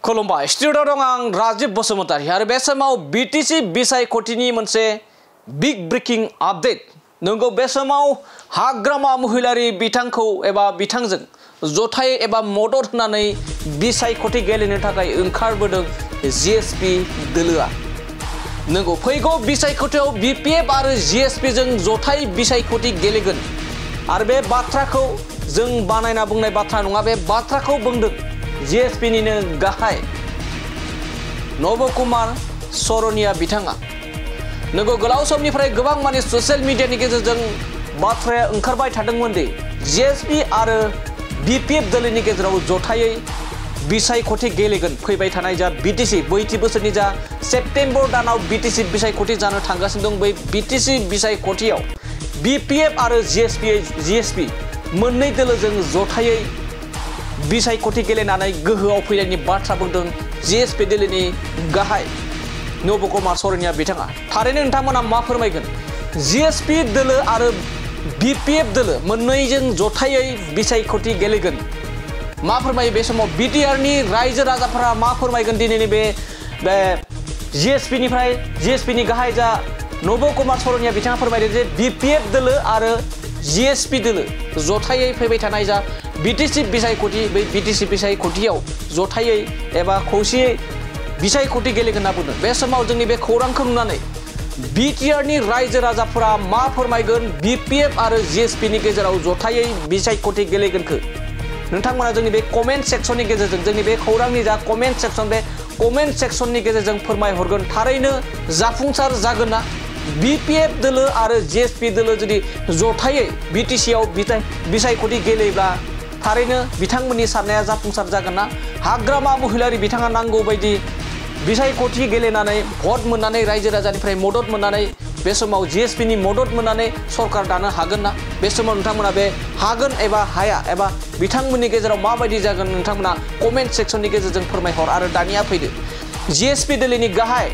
खुलुमबाय स्टुडिअ दं आं राजीव बसुमतारी आरो बे समाव बिटिसि बिसायख'थिनि मोनसे बिग ब्रेकिं आपडेट नंगौ बे समाव हाग्रामा महिलारि बिथांखौ एबा बिथांजों जथाय एबा मदद होनानै बिसायख'थि गेलेनो थाखाय ओंखारबोदों जिएसपि दोलोआ नंगौ फैगौ बिसायख'थियाव बिपिएफ आरो जिएसपि जों जथाय बिसायख'थि गेलेगोन आरो बे बाथ्राखौ जों बानायना बुंनाय बाथ्रा नङा बे बाथ्राखौ बुंदों जिएसपि निनो गाहाय नब कुमार सरनिया बिथाङा नंगौ गोलाव समनिफ्राय गोबां माने ससियेल मिडियानि गेजेरजों बाथ्राया ओंखारबाय थादोंमोन दि जिएसपि आरो बिपिएफ दोलोनि गेजेराव जथायै बिसायख'थि गेलेगोन फैबाय थानाय जा बिटिसि बैथि बोसोरनि जा सेप्तेम्बर दानाव बिटिसि बिसायख'थि जानो थांगासिनो दं बै बिटिसि बिसायख'थियाव बिपिएफ आरो जिएसपि मोननै दोलोजों जथायै बिसायख'थि गेलेनानै गोहोआव फैनायनि बाथ्रा बुंदों जिएसपि दोलोनि गाहाय नब कुमार सरनिया बिथाङा थारैनो नोंथांमोना मा फोरमायगोन जिएसपि दोलो आरो बिपिएफ दोलो मोननैजों जथायै बिसायख'थि गेलेगोन मा फोरमायो बे समाव बिटिआरनि रायजो राजाफोरा मा फोरमायगोन दिनैनि बे जिएसपिनि गाहाय जा नब कुमार सरनिया बिथाङा फोरमायदों जे बिपिएफ दोलो आरो जिएसपि दोलो जथायै फैबाय थानाय जा बिटिसि बिसायख'थि बै बिटिसि बिसायख'थियाव जथायै एबा खौसेयै बिसायख'थि गेलेगोन होनना बुंदों बे समाव जोंनि बे खौरांखौ नुनानै बिटिआरनि रायजो राजाफोरा मा फोरमायगोन बिपिएफ आरो जिएसपिनि गेजेराव जथायै बिसायख'थि गेलेगोनखौ नोंथांमोना जोंनि बे कमेन्ट सेक्सननि गेजेरजों जोंनि बे खौरांनि जा कमेन्ट सेक्सन बे कमेन्ट सेक्सननि गेजेरजों फोरमायहरगोन थारैनो जाफुंसार जागोन ना बिपिएफ दोलो आरो जिएसपि दोलो जुदि जथायै बिटिसिआव बिसायख'थि गेलेयोब्ला थारैनो बिथांमोननि साननाया जाफुंसार जागोन ना हाग्रामा महिलारि बिथाङा नांगौ बायदि बिसायख'थि गेलेनानै भट मोननानै रायजो राजानिफ्राय मदद मोननानै बे समाव जिएसपिनि मदद मोननानै सरकार दानो हागोन ना बे समाव नोंथांमोना बे हागोन एबा हाया एबा बिथांमोननि गेजेराव माबायदि जागोन नोंथांमोना कमेन्ट सेक्सननि गेजेरजों फोरमायहर आरो दानिया फैदो जिएसपि दोलोनि गाहाय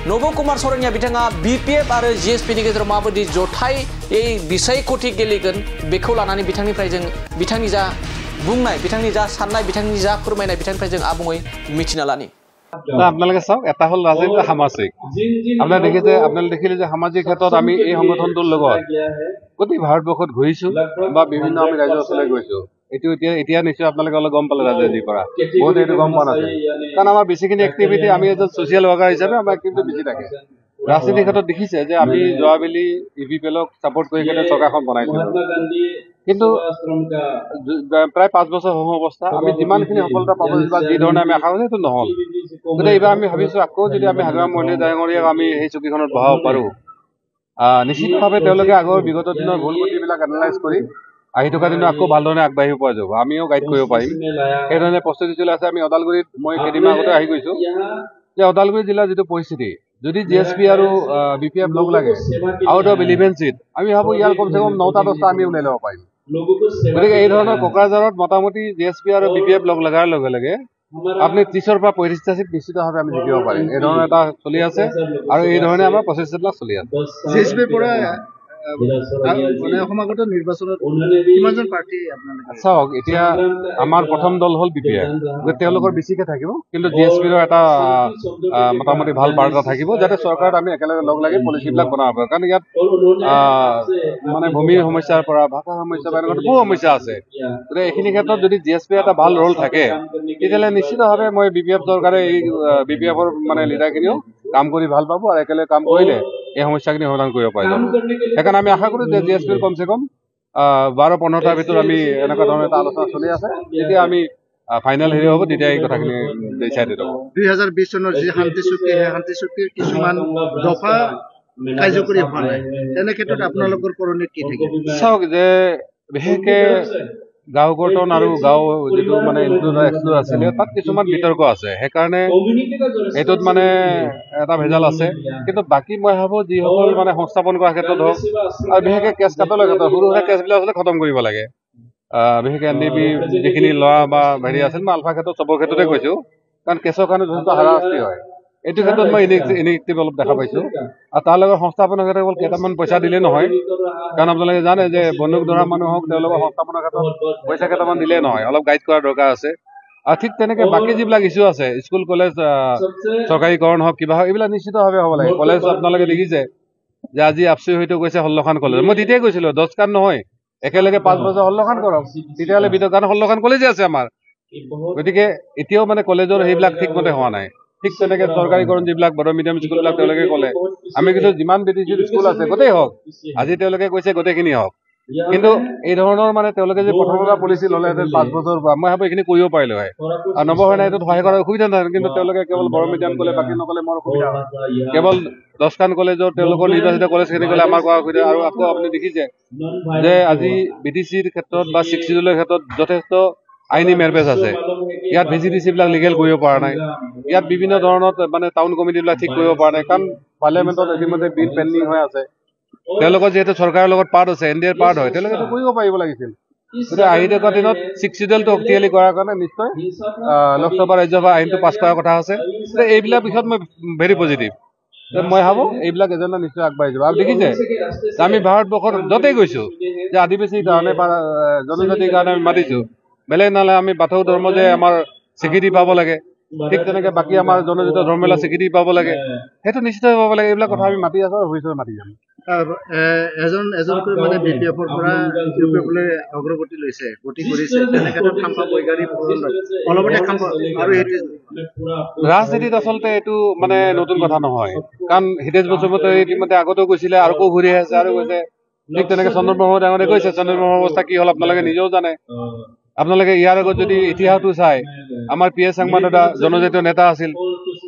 नब कुमार सरनिया बिथाङा बिपिएफ आरो जिएसपिनि गेजेराव माबायदि जथायै बिसायख'थि गेलेगोन बेखौ लानानै बिथांनिफ्राय जों बिथांनि जा बुंनाय बिथांनि जा साननाय बिथांनि जा फोरमायनाय बिथांनिफ्राय जों आबुङै मिथिना लानि আপোনালোকে চাওক এটা হল ৰাজনীতি সামাজিক আপোনালোকে দেখিলে যে সামাজিক ক্ষেত্ৰত আমি এই সংগঠনটোৰ লগত গোটেই ভাৰতবৰ্ষত ঘূৰিছো বা বিভিন্ন আমি ৰাজ্যৰ ওচৰলৈ গৈছো এইটো এতিয়া নিশ্চয় আপোনালোকে অলপ গম পালে ৰাজনীতিৰ পৰা বহুত এইটো গম পোৱা নাছিল কাৰণ আমাৰ বেছিখিনি এক্টিভিটি আমি এজন ছচিয়েল ৱৰ্কাৰ হিচাপে আমাৰ এক্টিভিটি বেছি থাকে ৰাজনীতিৰ ক্ষেত্ৰত দেখিছে যে আমি যোৱাবেলি ইভিপিএলক ছাপোৰ্ট কৰি কিনে চৰকাৰখন বনাইছো কিন্তু প্ৰায় 5 বছৰ হোৱা অৱস্থা আমি যিমানখিনি সফলতা পাব বা যি ধৰণে আমি আশা কৰিছো সেইটো নহল গতিকে এইবাৰ আমি ভাবিছো আকৌ যদি আমি হাগ্ৰাম মহিলা ডাঙৰীয়াক আমি সেই চকীখনত বহাব পাৰো নিশ্চিতভাৱে তেওঁলোকে আগৰ বিগত দিনৰ ভুল ত্ৰুটিবিলাক এনালাইজ কৰি আহি থকা দিনত আকৌ ভালধৰণে আগবাঢ়িব পৰা যাব আমিও গাইড কৰিব পাৰিম সেইধৰণে প্ৰস্তুতি চলি আছে আমি ওদালগুৰিত মই কেইদিনমান আগতে আহি গৈছো যে ওদালগুৰি জিলাৰ যিটো পৰিস্থিতি যদি জিএসপি আৰু বিপিএফ লগ লাগে আউট অফ 11 সিট আমি ভাবো ইয়াৰ কমচে কম 9টা 10টা আমি উলাই ল'ব পাৰিম গতিকে এই ধৰণৰ কোকৰাঝাৰত মোটামুটি জিএসপি আৰু বিপিএফ লগ লগাৰ লগে লগে আপনি 30ৰ পৰা 35টা সিট নিশ্চিতভাৱে আমি জিকিব পাৰিম এই ধৰণৰ এটা চলি আছে আৰু এই ধৰণে আমাৰ প্ৰচেষ্টাবিলাক চলি আছে জিএসপিৰ পৰা মানে সমাগত নিৰ্বাচনত কিমানজন প্ৰাৰ্থী আপোনালোকে চাওক এতিয়া আমাৰ প্ৰথম দল হল বিপিএফ তেওঁলোকৰ বেছিকে থাকিব কিন্তু জিএসপিৰ এটা মোটামুটি ভাল বাৰ্তা থাকিব যাতে চৰকাৰত আমি একেলগে লগ লাগি পলিচিবিলাক বনাব পাৰোঁ কাৰণ ইয়াত মানে ভূমিৰ সমস্যাৰ পৰা ভাষা সমস্যা বা এনেকুৱা বহু সমস্যা আছে গতিকে এইখিনি ক্ষেত্ৰত যদি জিএসপি এটা ভাল ৰোল থাকে তেতিয়াহ'লে নিশ্চিতভাৱে মই বিপিএফ চৰকাৰে এই বিপিএফৰ মানে লিডাৰখিনিও কাম কৰি ভাল পাব আৰু একেলগে কাম কৰিলে এই সমস্যাখিনি সমাধান কৰিব পাৰিব সেইকাৰণে আমি আশা কৰো যে জিএসপিৰ কমচে কম 12-15টাৰ ভিতৰত আমি এনেকুৱা ধৰণৰ এটা আলোচনা চলি আছে যেতিয়া আমি ফাইনেল হেৰি হ'ব তেতিয়া এই কথাখিনি ডিচাইডেড হ'ব 2020 চনৰ যি শান্তি চুক্তিৰ কিছুমান দফা কাৰ্যকৰী হোৱা নাই তেনে ক্ষেত্ৰত আপোনালোকৰ কৰণীয় কি থাকিব চাওক যে বিশেষকৈ গাঁও গঠন আৰু গাঁও যিটো মানে এক্সক্লুড আছিলে তাত কিছুমান বিতৰ্ক আছে সেইকাৰণে এইটোত মানে এটা ভেজাল আছে কিন্তু বাকী মই ভাবোঁ যিসকল মানে সংস্থাপন কৰাৰ ক্ষেত্ৰত হওক আৰু বিশেষকৈ কেছ কাটলৰ ক্ষেত্ৰত সৰু সুৰা কেছবিলাক আচলতে খতম কৰিব লাগে বিশেষকৈ এনডিপি যিখিনি লোৱা বা হেৰি আছিল মই আলফা ক্ষেত্ৰত চবৰ ক্ষেত্ৰতে কৈছোঁ কাৰণ কেছৰ কাৰণে যথেষ্ট হাৰাশাস্তি হয় এইটো ক্ষেত্ৰত মই ইনিকটিভ অলপ দেখা পাইছোঁ আৰু তাৰ লগত সংস্থাপনৰ ক্ষেত্ৰত কেৱল কেইটামান পইচা দিলে নহয় কাৰণ আপোনালোকে জানে যে বন্দুক ধৰা মানুহক তেওঁলোকৰ সংস্থাপনৰ ক্ষেত্ৰত পইচা কেইটামান দিলে নহয় অলপ গাইড কৰাৰ দৰকাৰ আছে আৰু ঠিক তেনেকে বাকী যিবিলাক ইছ্যু আছে স্কুল কলেজ চৰকাৰীকৰণ হওক কিবা হওক এইবিলাক নিশ্চিতভাৱে হ'ব লাগে কলেজ আপোনালোকে দেখিছে যে আজি আপচি হয়তো কৈছে 16খন কলেজ মই তেতিয়াই কৈছিলো 10খন নহয় একেলগে 5 বছৰ 16খন কৰক তেতিয়াহ'লে বিতৰণ 16খন কলেজে আছে আমাৰ গতিকে এতিয়াও মানে কলেজৰ সেইবিলাক ঠিকমতে হোৱা নাই ঠিক তেনেকে চৰকাৰীকৰণ যিবিলাক বড়ো মিডিয়াম স্কুলবিলাক তেওঁলোকে ক'লে আমি কিছু যিমান বিদেশী স্কুল আছে গোটেই হওক আজি তেওঁলোকে কৈছে গোটেইখিনি হওক কিন্তু এই ধৰণৰ মানে তেওঁলোকে যে প্ৰথমৰ পৰা পলিচি ল'লেহেঁতেন 5 বছৰৰ পৰা মই ভাবো এইখিনি কৰিব পাৰিলো হয় আৰু নৱসেনা এইটোত সহায় কৰাৰ অসুবিধা নহয় কিন্তু তেওঁলোকে কেৱল বড়ো মিডিয়াম ক'লে বাকী নক'লে মোৰ অসুবিধা হয় কেৱল 10খন কলেজৰ তেওঁলোকৰ নিৰ্বাচিত কলেজখিনি ক'লে আমাৰ কৰা অসুবিধা আৰু আকৌ আপুনি দেখিছে যে আজি বিটিচিৰ ক্ষেত্ৰত বা 6 শিডিউলৰ ক্ষেত্ৰত যথেষ্ট আইনী মেৰপেচ আছে ইয়াত ভিজিডিচি বিলাক লিগেল কৰিব পৰা নাই ইয়াত বিভিন্ন ধৰণৰ মানে টাউন কমিটিবিলাক ঠিক কৰিব পৰা নাই কাৰণ পাৰ্লিয়ামেণ্টত ইতিমধ্যে বিল পেণ্ডিং হৈ আছে তেওঁলোকৰ যিহেতু চৰকাৰৰ লগত পাৰ্ট আছে এনডিএৰ পাৰ্ট হয় তেওঁলোকে কৰিব পাৰিব লাগিছিল গতিকে আহি থকা দিনত 6 শিডিউলটো শক্তিশালী কৰাৰ কাৰণে নিশ্চয় লোকসভা ৰাজ্যসভা আইনটো পাছ কৰাৰ কথা আছে এইবিলাক বিষয়ত মই ভেৰি পজিটিভ মই ভাবো এইবিলাক এজেণ্ডা নিশ্চয় আগবাঢ়ি যাব আৰু দেখিছে আমি ভাৰতবৰ্ষত য'তেই গৈছো যে আদিবাসীৰ কাৰণে বা জনজাতিৰ কাৰণে আমি মাতিছো বেলেগ নহ'লে আমি বাথৌ ধৰ্ম যে আমাৰ স্বীকৃতি পাব লাগে ঠিক তেনেকে বাকী আমাৰ জনজাতীয় ধৰ্মবিলাক স্বীকৃতি পাব লাগে সেইটো নিশ্চিত পাব লাগে এইবিলাক কথা আমি মাতি আছো আৰু ভৱিষ্যতে মাতি যাম এজনকৈ মানে বিপিএফৰ পৰা ইউপিএফলৈ অগ্ৰগতি লৈছে গতি কৰিছে তেনেকে খাম্পা বৈজ্ঞানিক অলপতে খাম্পা আৰু ৰাজনীতিত আচলতে এইটো মানে নতুন কথা নহয় কাৰণ হিতেশ বসুমতাৰী ইতিমধ্যে আগতেও কৈছিলে আৰু আকৌ ঘূৰি আছে আৰু কৈছে ঠিক তেনেকে চন্দন ব্ৰহ্ম ডাঙৰে কৈছে চন্দন ব্ৰহ্মৰ অৱস্থা কি হ'ল আপোনালোকে নিজেও জানে আপোনালোকে ইয়াৰ আগত যদি ইতিহাসটো চাই আমাৰ পি এছ চাংমা দাদা জনজাতীয় নেতা আছিল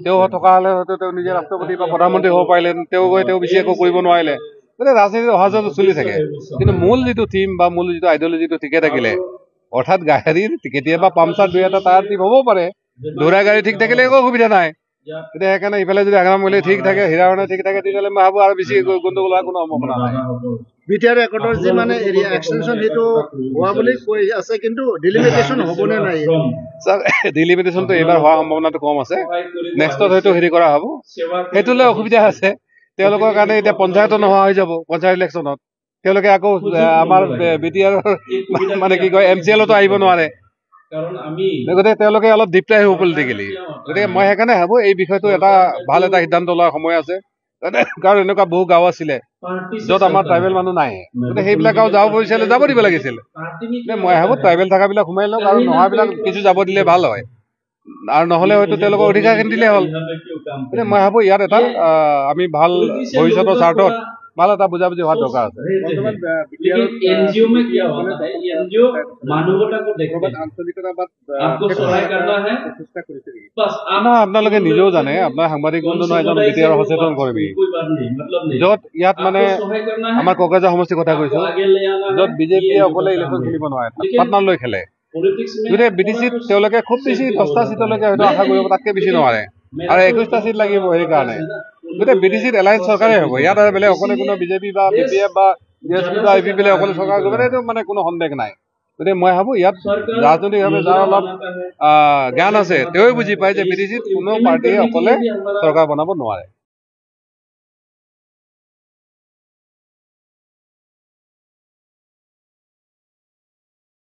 তেওঁ থকা হ'লে হয়তো তেওঁ নিজে ৰাষ্ট্ৰপতি বা প্ৰধানমন্ত্ৰী হ'ব পাৰিলে তেওঁ গৈ তেওঁ বেছি একো কৰিব নোৱাৰিলে গতিকে ৰাজনীতিত অহা যোৱা চলি থাকে কিন্তু মূল যিটো থিম বা মূল যিটো আইডিয়লজিটো ঠিকে থাকিলে অৰ্থাৎ গাড়ীৰ কেতিয়াবা পামচাৰ 2-এটা টায়াৰ টিপ হ'ব পাৰে দৌৰা গাড়ী ঠিক থাকিলে একো অসুবিধা নাই তেতিয়া সেইকাৰণে ইফালে যদি আগ্ৰাম মহিলা ঠিক থাকে হীৰাৰণে ঠিক থাকে তেতিয়াহ'লে মই ভাবো আৰু বেছি গণ্ডগোল হোৱাৰ কোনো সম্ভাৱনা নাই বিটিআৰ ৰেকৰ্ডৰ যি মানে এৰিয়া এক্সটেনশ্যন সেইটো হোৱা বুলি কৈ আছে কিন্তু ডিলিমিটেশ্যন হ'বনে নাই ছাৰ ডিলিমিটেশ্যনটো এইবাৰ হোৱাৰ সম্ভাৱনাটো কম আছে নেক্সটত হয়তো হেৰি কৰা হ'ব সেইটোলৈ অসুবিধা আছে তেওঁলোকৰ কাৰণে এতিয়া পঞ্চায়তো নোহোৱা হৈ যাব পঞ্চায়ত ইলেকশ্যনত তেওঁলোকে আকৌ আমাৰ বিটিআৰৰ মানে কি কয় MCLতো আহিব নোৱাৰে গতিকে তেওঁলোকে অলপ ডিপ্ৰাই হ'ব পলিটিকেলি গতিকে মই সেইকাৰণে ভাবো এই বিষয়টো এটা ভাল এটা সিদ্ধান্ত লোৱাৰ সময় আছে কাৰণ এনেকুৱা বহু গাঁও আছিলে য'ত আমাৰ ট্ৰাইবেল মানুহ নাই গতিকে সেইবিলাক গাঁও যাব বিচাৰিলে যাব দিব লাগিছিল মই ভাবো ট্ৰাইবেল থকাবিলাক সোমাই লওক আৰু নোহোৱাবিলাক কিছু যাব দিলে ভাল হয় আৰু নহ'লে হয়তো তেওঁলোকৰ অধিকাৰখিনি দিলে হ'ল গতিকে মই ভাবো ইয়াত এটা আমি ভাল ভৱিষ্যতৰ স্বাৰ্থত ভাল এটা বুজাবুজি হোৱাৰ দৰকাৰ আছে আপোনালোকে নিজেও জানে আপোনাৰ সাংবাদিক বন্ধু নহয় এজন বিটিআৰ সচেতন কৰ্মী য'ত ইয়াত মানে আমাৰ কোকৰাঝাৰ সমষ্টিৰ কথা কৈছো য'ত বিজেপিয়ে অকলে ইলেকশ্যন খেলিব নোৱাৰে পাটনালৈ খেলে গতিকে বিটিচিত তেওঁলোকে খুব বেছি 10টা চিটলৈকে হয়তো আশা কৰিব তাতকৈ বেছি নোৱাৰে আৰু 21টা চিট লাগিব সেইকাৰণে গতিকে বিটিচিত এলায়েন্স চৰকাৰে হ'ব ইয়াত আৰু বেলেগ অকলে কোনো বিজেপি বা BPF বা BSP বা IPP অকলে চৰকাৰ কৰিব এইটো মানে কোনো সন্দেহ নাই গতিকে মই ভাবো ইয়াত ৰাজনৈতিকভাৱে যাৰ অলপ জ্ঞান আছে তেওঁই বুজি পায় যে বিটিচিত কোনো পাৰ্টীয়ে অকলে চৰকাৰ বনাব নোৱাৰে